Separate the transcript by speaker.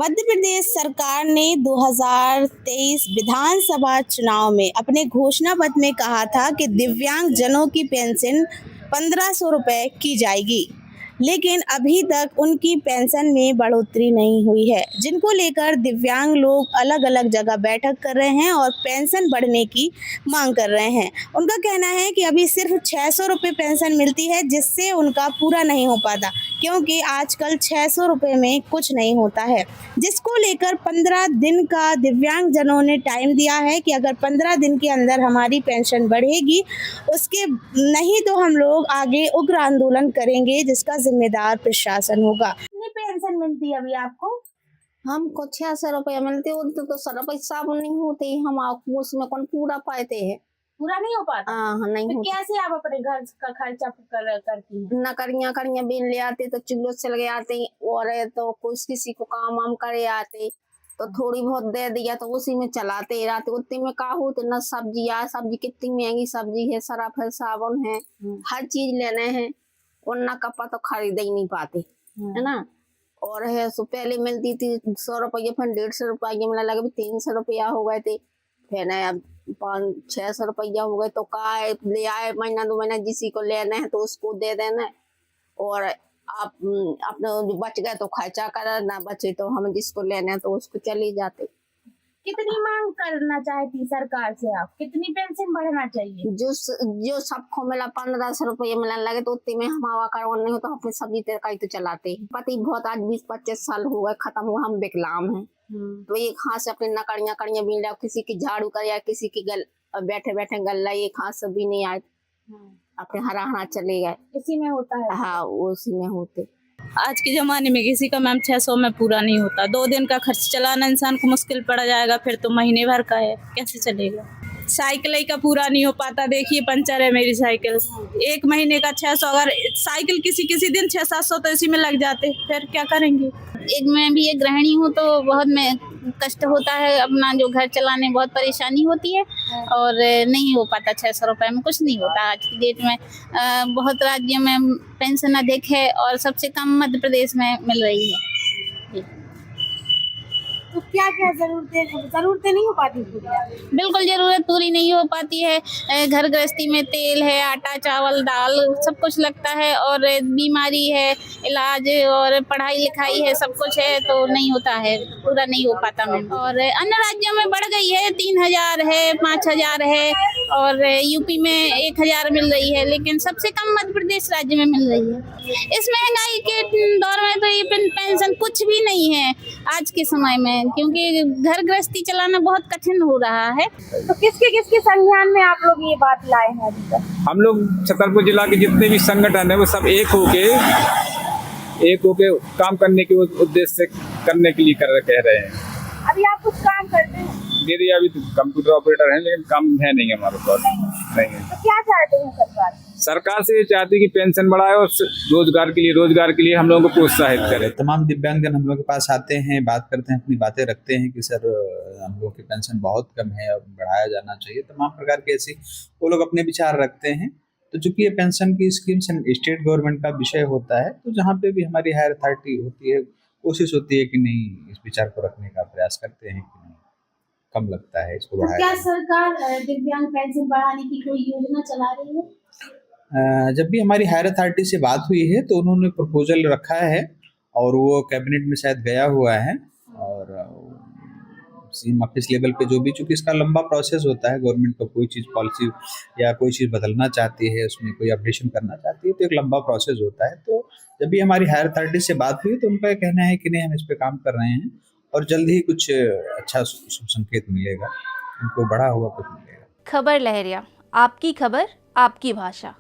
Speaker 1: मध्य प्रदेश सरकार ने 2023 विधानसभा चुनाव में अपने घोषणा पत्र में कहा था कि दिव्यांग जनों की पेंशन 1500 रुपये की जाएगी, लेकिन अभी तक उनकी पेंशन में बढ़ोतरी नहीं हुई है, जिनको लेकर दिव्यांग लोग अलग अलग जगह बैठक कर रहे हैं और पेंशन बढ़ने की मांग कर रहे हैं। उनका कहना है कि अभी सिर्फ 600 रुपये पेंशन मिलती है, जिससे उनका पूरा नहीं हो पाता, क्योंकि आजकल 600 रुपये में कुछ नहीं होता है, जिसको लेकर 15 दिन का दिव्यांग जनों ने टाइम दिया है कि अगर 15 दिन के अंदर हमारी पेंशन बढ़ेगी, उसके नहीं तो हम लोग आगे उग्र आंदोलन करेंगे, जिसका जिम्मेदार प्रशासन होगा। कितनी पेंशन मिलती है अभी आपको?
Speaker 2: हमको 600 रुपया मिलते, तो सारा पैसा नहीं होते, हम उसमें कौन पूरा पाते हैं,
Speaker 1: पूरा नहीं हो पाता।
Speaker 2: हाँ नहीं
Speaker 1: तो
Speaker 2: होता।
Speaker 1: कैसे आप अपने घर का खर्चा करती हैं?
Speaker 2: न करिया बीन ले आते तो चुल्लो चले आते, और तो कुछ किसी को काम वाम करे आते तो थोड़ी बहुत दे दिया तो उसी में चलाते रहते। उतने में का होते न सब्जी कितनी महंगी सब्जी है, सरफ है, साबुन है, हर चीज लेने हैं, और न कपड़ा तो खरीद ही नहीं पाते, है ना। और है सो पहले मिलती थी 100 रुपये, फिर 150 रुपये मिलने लगे, 300 रुपया हो गए थे, फिर अब 500-600 रुपया हो गए। तो का ले आए महीना 2 महीना, जिसी को लेना है तो उसको दे देना, और आप अपने जो बच गए तो खर्चा करा, ना बचे तो हम जिसको लेना है तो उसको चले जाते।
Speaker 1: कितनी मांग करना चाहती सरकार से आप? कितनी पेंशन बढ़ना चाहिए?
Speaker 2: जो सबको मिला 1500 रुपये मिलने लगे, तो उतने में हम हवा करवा नहीं हो तो अपने सब्जी तरकारी तो चलाते हैं। पति बहुत आज 20-25 साल हो गए खत्म हुआ, हम विकलांग हैं। तो एक हाथ से अपने नकड़ियां बीन लिया, किसी की झाड़ू कर या किसी की बैठे बैठे गल्ला एक हाथ से भी नहीं आए, अपने हरा हाथ चले गए।
Speaker 1: इसी में होता है?
Speaker 2: हाँ उसी में होते।
Speaker 3: आज के ज़माने में किसी का मैम 600 में पूरा नहीं होता। 2 दिन का खर्च चलाना इंसान को मुश्किल पड़ जाएगा, फिर तो महीने भर का है, कैसे चलेगा। साइकिल ही का पूरा नहीं हो पाता, देखिए पंचर है मेरी साइकिल, 1 महीने का 600, अगर साइकिल किसी दिन 600-700 तो इसी में लग जाते, फिर क्या करेंगे। मैं भी एक गृहिणी हूँ तो बहुत कष्ट होता है, अपना जो घर चलाने बहुत परेशानी होती है, और नहीं हो पाता 600 रुपये में कुछ नहीं होता। आज की डेट में बहुत राज्यों में पेंशन अधिक है और सबसे कम मध्य प्रदेश में मिल रही है।
Speaker 1: तो क्या क्या जरूरतें नहीं हो पाती पूरी?
Speaker 3: बिल्कुल जरूरत पूरी नहीं हो पाती है। घर गृहस्थी में तेल है, आटा चावल दाल सब कुछ लगता है, और बीमारी है, इलाज और पढ़ाई लिखाई है, सब कुछ है, तो नहीं होता है, पूरा नहीं हो पाता मैम। और अन्य राज्यों में बढ़ गई है, 3000 है, 5000 है, और यूपी में 1000 मिल रही है, लेकिन सबसे कम मध्य प्रदेश राज्य में मिल रही है। इस महंगाई के दौर में तो ये पेंशन कुछ भी नहीं है आज के समय में, क्योंकि घर गृहस्थी चलाना बहुत कठिन हो रहा है।
Speaker 1: तो किसके संज्ञान में आप लोग ये बात लाए हैं अभी तक?
Speaker 4: हम लोग छतरपुर जिला के जितने भी संगठन है वो सब एक होके काम करने के उद्देश्य से करने के लिए कह रहे हैं।
Speaker 1: अभी आप कुछ काम करते हैं?
Speaker 4: मेरी अभी तो कंप्यूटर ऑपरेटर है, लेकिन काम है नहीं हमारे पास। नहीं है।
Speaker 1: तो क्या चाहते हैं
Speaker 4: सरकार से ये चाहती है कि पेंशन बढ़ाए और रोजगार के लिए हम लोगों को प्रोत्साहित करे।
Speaker 5: तमाम दिव्यांगजन हम लोग के पास आते हैं, बात करते हैं, अपनी बातें रखते हैं कि सर हम लोग की पेंशन बहुत कम है और बढ़ाया जाना चाहिए। तमाम प्रकार के ऐसी वो लोग अपने विचार रखते हैं। तो चूंकि ये पेंशन की स्कीम स्टेट गवर्नमेंट का विषय होता है, तो जहाँ पे भी हमारी हायर अथॉरिटी होती है, कोशिश होती है कि नहीं इस विचार को रखने का प्रयास करते हैं कि नहीं कम लगता है, इसको बढ़ाया।
Speaker 1: क्या सरकार दिव्यांग पेंशन बढ़ाने की कोई योजना चला रही है?
Speaker 5: जब भी हमारी हायर अथॉरिटी से बात हुई है तो उन्होंने प्रपोजल रखा है, और वो कैबिनेट में शायद गया हुआ है, और सीएम ऑफिस लेवल पे जो भी, चूंकि इसका लंबा प्रोसेस होता है, गवर्नमेंट को कोई चीज़ पॉलिसी या कोई चीज़ बदलना चाहती है, उसमें कोई अपडेशन करना चाहती है, तो एक लंबा प्रोसेस होता है। तो जब भी हमारी हायर अथॉरिटी से बात हुई तो उनका कहना है कि नहीं हम इस पर काम कर रहे हैं, और जल्द ही कुछ अच्छा शुभ संकेत मिलेगा, उनको बढ़ा हुआ कुछ मिलेगा।
Speaker 6: खबर लहरिया, आपकी खबर आपकी भाषा।